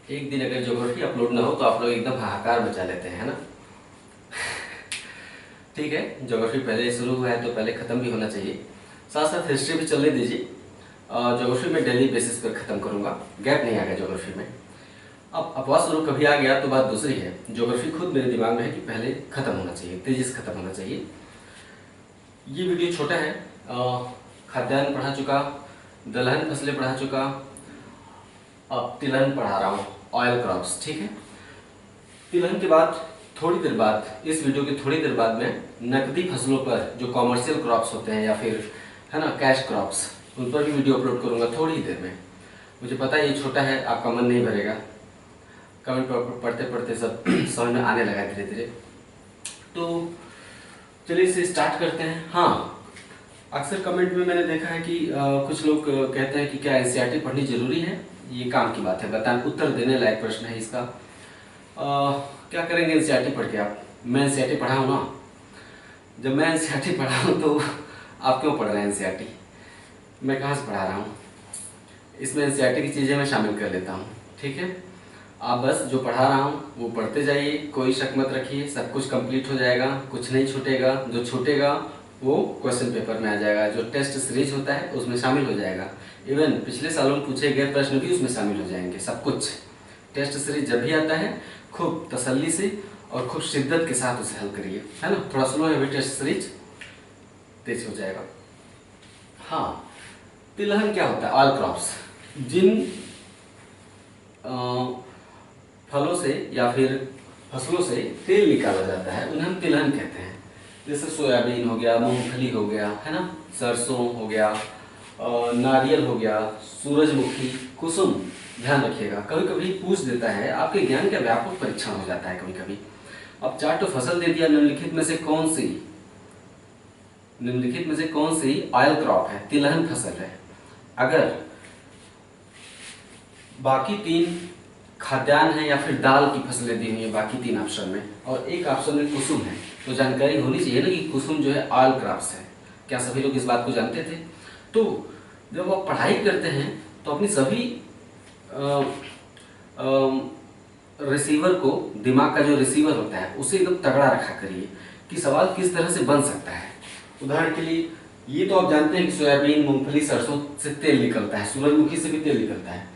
एक दिन अगर ज्योग्राफी अपलोड ना हो तो आप लोग एकदम हाहाकार मचा लेते हैं, है ना। ठीक है, ज्योग्राफी पहले शुरू हुआ है तो पहले ख़त्म भी होना चाहिए, साथ साथ हिस्ट्री भी चलने दीजिए। ज्योग्राफी में डेली बेसिस पर ख़त्म करूँगा, गैप नहीं आएगा ज्योग्राफी में। अब अपवाद स्वरूप कभी आ गया तो बात दूसरी है। ज्योग्राफी खुद मेरे दिमाग में है कि पहले ख़त्म होना चाहिए, तेज़ी से ख़त्म होना चाहिए। ये वीडियो छोटा है, खाद्यान्न पढ़ा चुका, दलहन फसलें पढ़ा चुका, अब तिलहन पढ़ा रहा हूँ, ऑयल क्रॉप्स। ठीक है, तिलहन के बाद थोड़ी देर बाद, इस वीडियो के थोड़ी देर बाद मैं नकदी फसलों पर जो कॉमर्शियल क्रॉप्स होते हैं या फिर है ना कैश क्रॉप्स, उन पर भी वीडियो अपलोड करूँगा थोड़ी ही देर में। मुझे पता है ये छोटा है, आपका मन नहीं भरेगा, कमेंट पढ़ते पढ़ते सब समझ में आने लगा धीरे धीरे। तो चलिए इसे स्टार्ट करते हैं। हाँ, अक्सर कमेंट में मैंने देखा है कि कुछ लोग कहते हैं कि क्या एनसीईआरटी पढ़नी जरूरी है। ये काम की बात है, बताएं, उत्तर देने लायक प्रश्न है इसका। क्या करेंगे एनसीईआरटी पढ़ के आप? मैं एनसीईआरटी पढ़ा हूँ ना। जब मैं एनसीईआरटी पढ़ा हूँ तो आप क्यों पढ़ रहे हैं एनसीईआरटी? मैं कहाँ से पढ़ा रहा हूँ? इसमें एनसीईआरटी की चीज़ें मैं शामिल कर लेता हूँ। ठीक है, आप बस जो पढ़ा रहा हूँ वो पढ़ते जाइए, कोई शक मत रखिए, सब कुछ कंप्लीट हो जाएगा, कुछ नहीं छूटेगा। जो छूटेगा वो क्वेश्चन पेपर में आ जाएगा, जो टेस्ट सीरीज होता है उसमें शामिल हो जाएगा। इवन पिछले सालों में पूछे गए प्रश्न भी उसमें शामिल हो जाएंगे। सब कुछ टेस्ट सीरीज जब भी आता है खूब तसल्ली से और खूब शिद्दत के साथ उसे हल करिए, है ना। थोड़ा स्लो है भी टेस्ट सीरीज, तेज हो जाएगा। हाँ, तिलहन क्या होता है? Oil crops. जिन फलों से या फिर फसलों से तेल निकाला जाता है उन्हें हम तिलहन कहते हैं। जैसे सोयाबीन हो गया, मूंगफली हो गया, है ना, सरसों हो गया, नारियल हो गया, सूरजमुखी, कुसुम। ध्यान रखिएगा, कभी कभी पूछ देता है, आपके ज्ञान का व्यापक परीक्षण हो जाता है कभी कभी। अब चार तो फसल दे दिया, निम्नलिखित में से कौन सी ऑयल क्रॉप है, तिलहन फसल है? अगर बाकी तीन खाद्यान्न है या फिर दाल की फसलें दी हुई है बाकी तीन ऑप्शन में, और एक ऑप्शन में कुसुम है, तो जानकारी होनी चाहिए ना कि कुसुम जो है ऑयल क्रॉप्स है। क्या सभी लोग इस बात को जानते थे? तो जब आप पढ़ाई करते हैं तो अपनी सभी रिसीवर को, दिमाग का जो रिसीवर होता है उसे एकदम तगड़ा रखा करिए कि सवाल किस तरह से बन सकता है। उदाहरण के लिए, ये तो आप जानते हैं कि सोयाबीन, मूंगफली, सरसों से तेल निकलता है, सूरजमुखी से भी तेल निकलता है,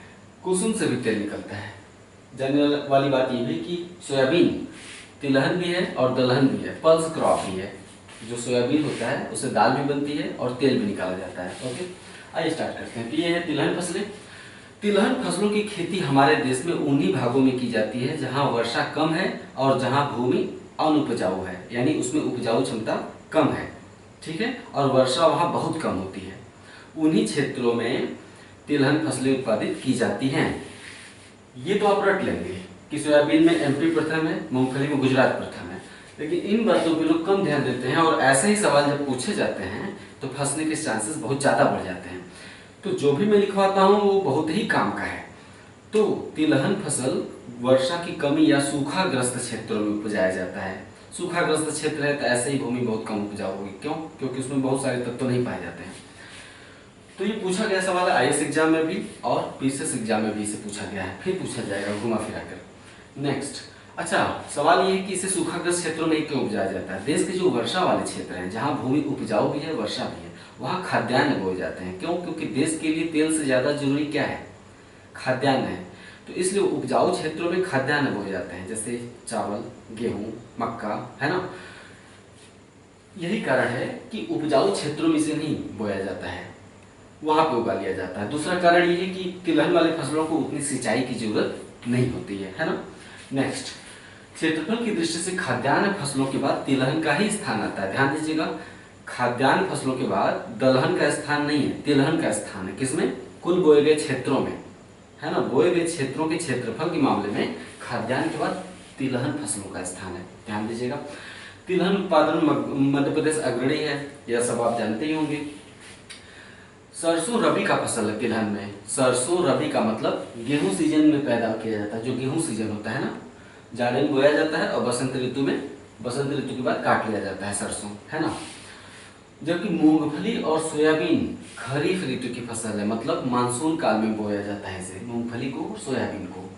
कुसुम से भी तेल निकलता है। जानने वाली बात यह भी कि सोयाबीन तिलहन भी है और दलहन भी है, पल्स क्रॉप भी है। जो सोयाबीन होता है उससे दाल भी बनती है और तेल भी निकाला जाता है। ओके, आइए स्टार्ट करते हैं। तो ये है तिलहन फसलें। तिलहन फसलों की खेती हमारे देश में उन्हीं भागों में की जाती है जहां वर्षा कम है और जहां भूमि अनुपजाऊ है, यानी उसमें उपजाऊ क्षमता कम है। ठीक है, और वर्षा वहां बहुत कम होती है। उन्हीं क्षेत्रों में तिलहन फसलें उत्पादित की जाती हैं। ये तो आप रट लेंगे कि सोयाबीन में एमपी प्रथम है, मूंगफली में गुजरात प्रथम है, लेकिन इन बातों पे लोग कम ध्यान देते हैं और ऐसे ही सवाल जब पूछे जाते हैं तो फंसने के चांसेस बहुत ज़्यादा बढ़ जाते हैं। तो जो भी मैं लिखवाता हूँ वो बहुत ही काम का है। तो तिलहन फसल वर्षा की कमी या सूखाग्रस्त क्षेत्रों में उपजाया जाता है। सूखाग्रस्त क्षेत्र है तो ऐसे ही भूमि बहुत कम उपजाऊ होगी। क्यों? क्योंकि उसमें बहुत सारे तत्व नहीं पाए जाते हैं। तो ये पूछा गया सवाल है आईएएस एग्जाम में भी और पीसीएस एग्जाम में भी इसे पूछा गया है, फिर पूछा जाएगा घुमा फिरा कर। नेक्स्ट, अच्छा सवाल ये है कि इसे सूखाग्रस्त क्षेत्रों में क्यों उपजाया जाता है? देश के जो वर्षा वाले क्षेत्र हैं जहाँ भूमि उपजाऊ भी है, वर्षा भी है, वहाँ खाद्यान्न बोए जाते हैं। क्यों? क्योंकि देश के लिए तेल से ज्यादा जरूरी क्या है? खाद्यान्न है। तो इसलिए उपजाऊ क्षेत्रों में खाद्यान्न बोए जाते हैं, जैसे चावल, गेहूं, मक्का, है ना। यही कारण है कि उपजाऊ क्षेत्रों में इसे नहीं बोया जाता है, वहां पे उगा लिया जाता है। दूसरा कारण ये है कि तिलहन वाले फसलों को उतनी सिंचाई की जरूरत नहीं होती है ना। नेक्स्ट, क्षेत्रफल की दृष्टि से खाद्यान्न फसलों के बाद तिलहन का ही स्थान आता है। ध्यान दीजिएगा, खाद्यान्न फसलों के बाद दलहन का स्थान नहीं है, तिलहन का स्थान है। किसमें? कुल बोए गए क्षेत्रों में, है ना। बोए गए क्षेत्रों के क्षेत्रफल के मामले में खाद्यान्न के बाद तिलहन फसलों का स्थान है। ध्यान दीजिएगा, तिलहन उत्पादन मध्य प्रदेश अग्रणी है, यह सब आप जानते ही होंगे। सरसों रबी का फसल है तिलहन में। सरसों रबी का मतलब गेहूं सीजन में पैदा किया जाता है, जो गेहूं सीजन होता है ना, जाड़े में बोया जाता है और बसंत ऋतु के बाद काट लिया जाता है सरसों, है ना। जबकि मूंगफली और सोयाबीन खरीफ ऋतु की फसल है, मतलब मानसून काल में बोया जाता है इसे, मूंगफली को और सोयाबीन को।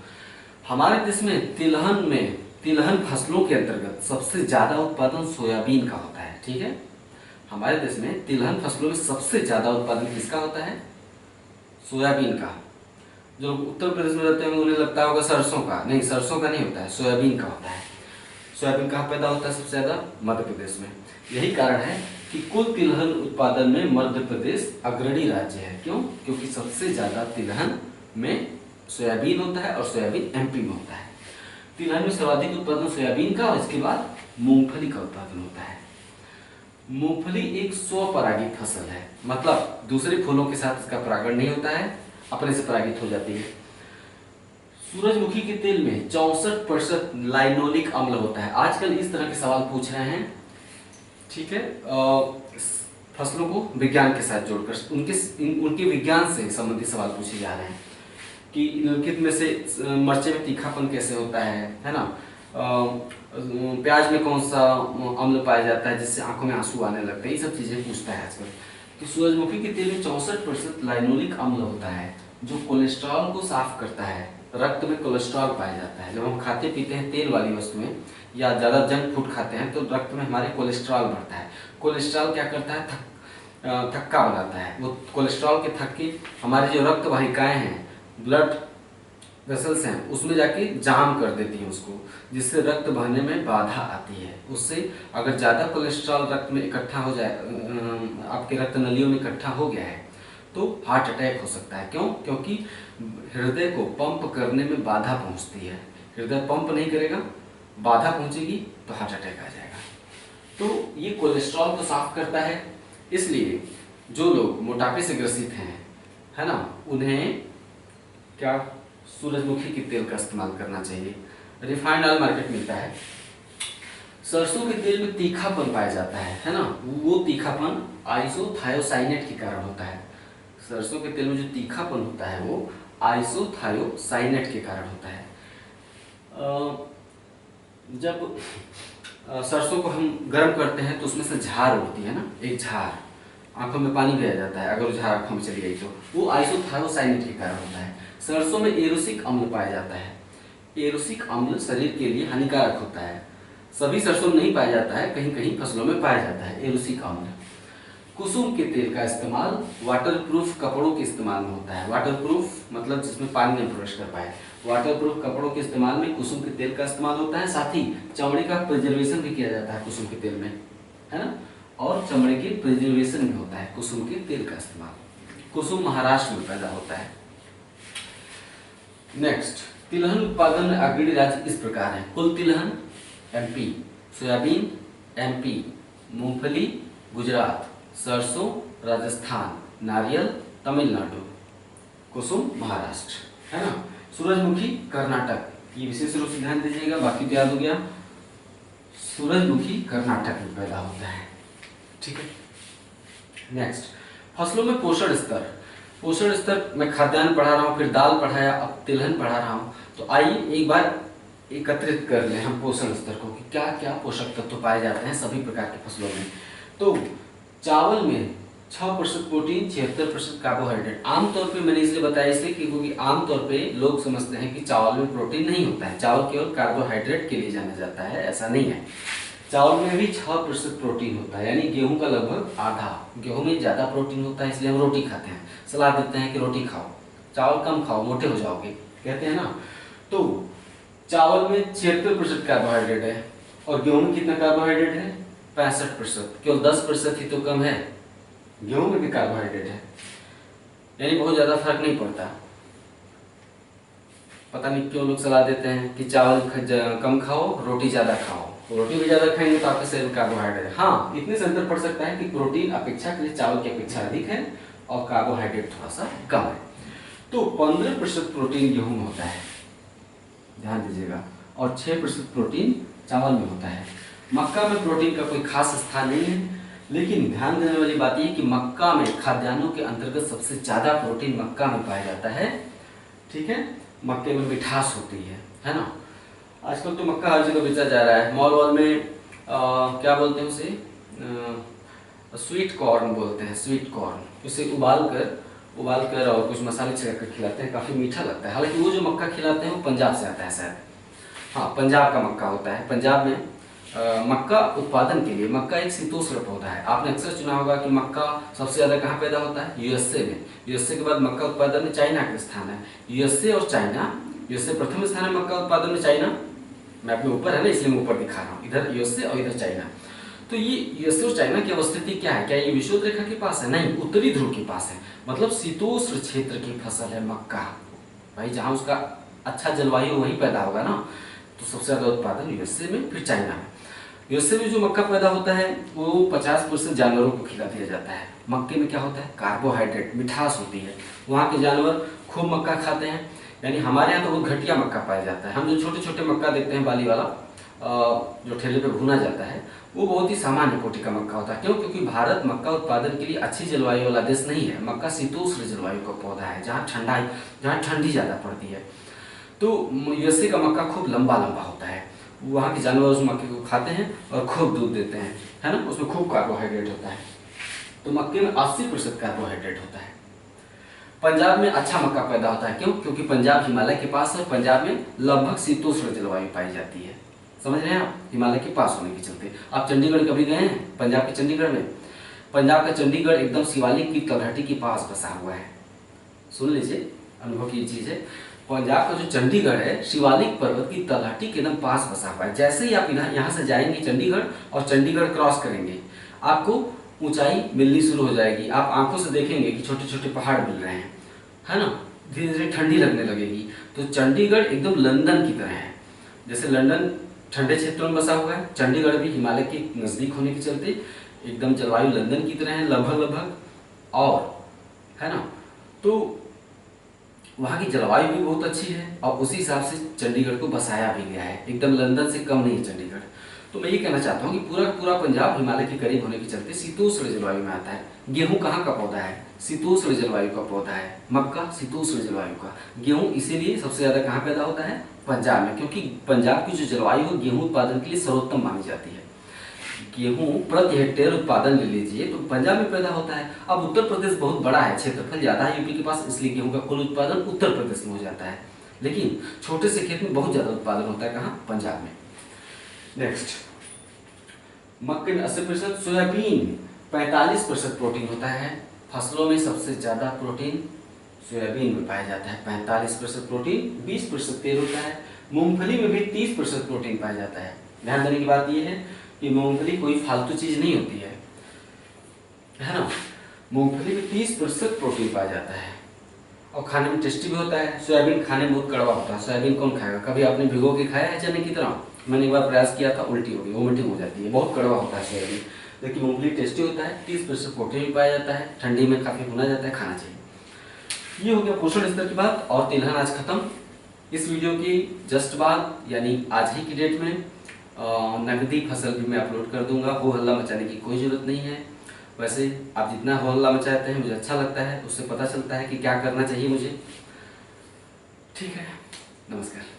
हमारे देश में तिलहन फसलों के अंतर्गत सबसे ज्यादा उत्पादन सोयाबीन का होता है। ठीक है, हमारे देश में तिलहन फसलों में सबसे ज्यादा उत्पादन किसका होता है? सोयाबीन का। जो उत्तर प्रदेश में रहते हैं उन्हें लगता होगा सरसों का, नहीं सरसों का नहीं होता है, सोयाबीन का होता है। सोयाबीन कहाँ पैदा होता है सबसे ज्यादा? मध्य प्रदेश में। यही कारण है कि कुल तिलहन उत्पादन में मध्य प्रदेश अग्रणी राज्य है। क्यों? क्योंकि सबसे ज्यादा तिलहन में सोयाबीन होता है और सोयाबीन एमपी में होता है। तिलहन में सर्वाधिक उत्पादन सोयाबीन का और इसके बाद मूंगफली का उत्पादन होता है। मूंगफली एक स्वपरागित फसल है, मतलब दूसरे फूलों के साथ इसका परागण नहीं होता है, अपने से परागित हो जाती है। सूरजमुखी के तेल में 64% लाइनोलिक अम्ल होता है। आजकल इस तरह के सवाल पूछ रहे हैं, ठीक है, फसलों को विज्ञान के साथ जोड़कर उनके विज्ञान से संबंधित सवाल पूछे जा रहे हैं कि निम्नलिखित में से मिर्चे में तीखापन कैसे होता है ना, प्याज में कौन सा अम्ल पाया जाता है जिससे आंखों में आंसू आने लगते हैं, ये सब चीजें पूछता है आजकल। तो सूरजमुखी के तेल में 64% लाइनोलिक अम्ल होता है जो कोलेस्ट्रॉल को साफ करता है। रक्त में कोलेस्ट्रॉल पाया जाता है। जब हम खाते पीते हैं तेल वाली वस्तुएं या ज़्यादा जंक फूड खाते हैं तो रक्त में हमारे कोलेस्ट्रॉल बढ़ता है। कोलेस्ट्रॉल क्या करता है? थक्का बनाता है। वो कोलेस्ट्रॉल के थक्के हमारे जो रक्त वाहिकाएं हैं, ब्लड वेसल्स हैं, उसमें जाके जाम कर देती हैं उसको, जिससे रक्त बहने में बाधा आती है। उससे अगर ज़्यादा कोलेस्ट्रॉल रक्त में इकट्ठा हो जाए, आपके रक्त नलियों में इकट्ठा हो गया है तो हार्ट अटैक हो सकता है। क्यों? क्योंकि हृदय को पंप करने में बाधा पहुंचती है। हृदय पंप नहीं करेगा, बाधा पहुंचेगी तो हार्ट अटैक आ जाएगा। तो ये कोलेस्ट्रॉल को साफ करता है। इसलिए जो लोग मोटापे से ग्रसित हैं, है ना, उन्हें क्या सूरजमुखी के तेल का इस्तेमाल करना चाहिए। रिफाइंड ऑयल मार्केट मिलता है। सरसों के तेल में तीखापन पाया जाता है ना, वो तीखापन आइसोथायोसाइनेट के कारण होता है। सरसों के तेल में जो तीखापन होता है वो आइसोथायोसाइनेट के कारण होता है। जब सरसों को हम गर्म करते हैं तो उसमें से झार उठती है ना, एक झार, आंखों में पानी भी आ जाता है अगर झार आंखों में चली गई तो, वो आइसोथायोसाइनेट के कारण होता है। सरसों में एरोसिक अम्ल पाया जाता है। एरोसिक अम्ल शरीर के लिए हानिकारक होता है। सभी सरसों में नहीं पाया जाता है, कहीं कहीं फसलों में पाया जाता है एरोसिक अम्ल। कुसुम के तेल का इस्तेमाल वाटरप्रूफ कपड़ों के इस्तेमाल में होता है। वाटरप्रूफ मतलब जिसमें पानी नहीं प्रवेश कर पाए। वाटरप्रूफ कपड़ों के इस्तेमाल में कुसुम के तेल का इस्तेमाल होता है। साथ ही चमड़े का प्रिजर्वेशन भी किया जाता है कुसुम के तेल में, है ना, और चमड़े के प्रिजर्वेशन भी होता है कुसुम के तेल का इस्तेमाल। कुसुम महाराष्ट्र में पैदा होता है। नेक्स्ट, तिलहन उत्पादन में अग्रणी राज्य इस प्रकार है। कुल तिलहन एमपी, सोयाबीन एमपी, मूंगफली गुजरात, सरसों राजस्थान, नारियल तमिलनाडु, कुसुम महाराष्ट्र, है ना। सूरजमुखी कर्नाटक, ये विशेष रूप से ध्यान दीजिएगा, बाकी तो याद हो गया। सूरजमुखी कर्नाटक में पैदा होता है। ठीक है। नेक्स्ट, फसलों में पोषण स्तर। पोषण स्तर मैं खाद्यान्न पढ़ा रहा हूँ, फिर दाल पढ़ाया, अब तिलहन पढ़ा रहा हूँ, तो आइए एक बार एकत्रित कर लें हम पोषण स्तर को कि क्या क्या पोषक तत्व पाए जाते हैं सभी प्रकार के फसलों में। तो चावल में 6% प्रोटीन, 76% कार्बोहाइड्रेट। आमतौर पे मैंने इसलिए बताया इसलिए क्योंकि आमतौर पे लोग समझते हैं कि चावल में प्रोटीन नहीं होता है, चावल केवल कार्बोहाइड्रेट के लिए जाना जाता है, ऐसा नहीं है। चावल में भी 6% प्रोटीन होता है, यानी गेहूं का लगभग आधा। गेहूं में ज़्यादा प्रोटीन होता है इसलिए हम रोटी खाते हैं, सलाह देते हैं कि रोटी खाओ, चावल कम खाओ मोटे हो जाओगे, कहते हैं ना। तो चावल में 76% कार्बोहाइड्रेट है और गेहूं में कितना कार्बोहाइड्रेट है? 65%। केवल 10% ही तो कम है, गेहूं में भी कार्बोहाइड्रेट है, यानी बहुत ज़्यादा फर्क नहीं पड़ता। पता नहीं क्यों लोग सलाह देते हैं कि चावल कम खाओ रोटी ज़्यादा खाओ, रोटी भी ज़्यादा खाएंगे तो आपके शरीर में कार्बोहाइड्रेट। हाँ, इतने से अंतर पड़ सकता है कि प्रोटीन अपेक्षा के लिए चावल की अपेक्षा अधिक है और कार्बोहाइड्रेट थोड़ा सा कम है। तो 15% प्रोटीन गेहूं में होता है, ध्यान दीजिएगा, और 6% प्रोटीन चावल में होता है। मक्का में प्रोटीन का कोई खास स्थान नहीं है, लेकिन ध्यान देने वाली बात यह कि मक्का में खाद्यान्नों के अंतर्गत सबसे ज़्यादा प्रोटीन मक्का में पाया जाता है। ठीक है, मक्के में मिठास होती है ना। आजकल तो मक्का हर जगह बेचा जा रहा है, मॉल वॉल में क्या बोलते हैं उसे, स्वीट कॉर्न बोलते हैं, स्वीट कॉर्न। उसे उबाल कर उबाल कर और कुछ मसाले छिड़क कर खिलाते हैं, काफ़ी मीठा लगता है। हालांकि वो जो मक्का खिलाते हैं वो पंजाब से आता है शायद, हाँ पंजाब का मक्का होता है। पंजाब में मक्का उत्पादन के लिए, मक्का एक शीतोष्ण पौधा है। आपने अक्सर सुना होगा कि मक्का सबसे ज़्यादा कहाँ पैदा होता है, यूएसए में। यूएसए के बाद मक्का उत्पादन में चाइना का स्थान है। यूएसए और चाइना, यूएसए प्रथम स्थान है मक्का उत्पादन में, चाइना मैं अपने ऊपर है ना इसलिए मैं ऊपर दिखा रहा हूँ, इधर यूएसए और इधर चाइना। तो ये यूएसए और चाइना की अवस्थिति क्या है, क्या ये विषुवत रेखा के पास है? नहीं, उत्तरी ध्रुव के पास है। मतलब शीतोष्ण क्षेत्र की फसल है मक्का। भाई जहाँ उसका अच्छा जलवायु वहीं पैदा होगा ना, तो सबसे ज़्यादा उत्पादन यूएसए में, फिर चाइना में। यूएसए में जो मक्का पैदा होता है वो 50% जानवरों को खिला दिया जाता है। मक्के में क्या होता है, कार्बोहाइड्रेट, मिठास होती है। वहाँ के जानवर खूब मक्का खाते हैं। यानी हमारे यहाँ तो बहुत घटिया मक्का पाया जाता है। हम जो छोटे छोटे मक्का देखते हैं बाली वाला, जो ठेले पे भुना जाता है, वो बहुत ही सामान्य कोटि का मक्का होता है। क्यों? क्योंकि भारत मक्का उत्पादन के लिए अच्छी जलवायु वाला देश नहीं है। मक्का शीतोष्ण जलवायु का पौधा है, जहाँ ठंडी ज़्यादा पड़ती है। तो यूएसए का मक्का खूब लंबा लंबा होता है। वहाँ के जानवर उस मक्के को खाते हैं और खूब दूध देते हैं, है ना। उसमें खूब कार्बोहाइड्रेट होता है। तो मक्के में 80% कार्बोहाइड्रेट होता है। पंजाब में अच्छा मक्का पैदा होता है। क्यों? क्योंकि पंजाब हिमालय के पास है। पंजाब में लगभग शीतोष्ण जलवायु पाई जाती है। समझ रहे हैं आप, हिमालय के पास होने के चलते। आप चंडीगढ़ कभी गए हैं? पंजाब के चंडीगढ़ में, पंजाब का चंडीगढ़ एकदम शिवालिक की तलहटी के पास बसा हुआ है। सुन लीजिए, अनुभव की चीज़ है। पंजाब का जो चंडीगढ़ है, शिवालिक पर्वत की तलहटी के एकदम पास बसा हुआ है। जैसे ही आप यहाँ से जाएंगे चंडीगढ़ और चंडीगढ़ क्रॉस करेंगे, आपको ऊंचाई मिलनी शुरू हो जाएगी। आप आंखों से देखेंगे कि छोटे छोटे पहाड़ मिल रहे हैं, है ना। धीरे धीरे ठंडी लगने लगेगी। तो चंडीगढ़ एकदम लंदन की तरह है। जैसे लंदन ठंडे क्षेत्रों में बसा हुआ है, चंडीगढ़ भी हिमालय के नज़दीक होने के चलते एकदम जलवायु लंदन की तरह है लगभग लगभग, और है ना। तो वहाँ की जलवायु भी बहुत अच्छी है और उसी हिसाब से चंडीगढ़ को बसाया भी गया है। एकदम लंदन से कम नहीं है चंडीगढ़। तो मैं ये कहना चाहता हूँ कि पूरा पंजाब हिमालय के करीब होने के चलते शीतोष्ण जलवायु में आता है। गेहूं कहाँ का पौधा है? शीतोष्ण जलवायु का पौधा है। मक्का शीतोष्ण जलवायु का। गेहूं इसीलिए सबसे ज़्यादा कहाँ पैदा होता है? पंजाब में, क्योंकि पंजाब की जो जलवायु है गेहूँ उत्पादन के लिए सर्वोत्तम मानी जाती है। गेहूं प्रति हेक्टेयर उत्पादन ले लीजिए तो पंजाब में पैदा होता है। अब उत्तर प्रदेश बहुत बड़ा है, क्षेत्रफल ज़्यादा है यूपी के पास, इसलिए गेहूं का कुल उत्पादन उत्तर प्रदेश में हो जाता है। लेकिन छोटे से खेत में बहुत ज़्यादा उत्पादन होता है कहाँ? पंजाब में। नेक्स्ट, मक्के में 80%, सोयाबीन 45% प्रोटीन होता है। फसलों में सबसे ज़्यादा प्रोटीन सोयाबीन में पाया जाता है, 45% प्रोटीन, 20% तेल होता है। मूंगफली में भी 30% प्रोटीन पाया जाता है। ध्यान देने की बात यह है कि मूंगफली कोई फालतू चीज़ नहीं होती है ना। मूंगफली में 30% प्रोटीन पाया जाता है और खाने में टेस्टी भी होता है। सोयाबीन खाने में बहुत कड़वा होता है। सोयाबीन कौन खाएगा? कभी आपने भिगो के खाया है चने की तरह? मैंने एक बार प्रयास किया था, उल्टी हो गई, वोमिटिंग हो जाती है, बहुत कड़वा होता है सोयाबीन। लेकिन मूंगफली टेस्टी होता है, 30% प्रोटीन पाया जाता है, ठंडी में काफ़ी भुना जाता है, खाना चाहिए। ये हो गया पोषण स्तर की बात। और तिलहन आज खत्म। इस वीडियो की जस्ट बाद यानी आज ही की डेट में नकदी फसल भी मैं अपलोड कर दूंगा। हो हल्ला मचाने की कोई ज़रूरत नहीं है। वैसे आप जितना हो हल्ला मचाते हैं मुझे अच्छा लगता है, उससे पता चलता है कि क्या करना चाहिए मुझे। ठीक है, नमस्कार।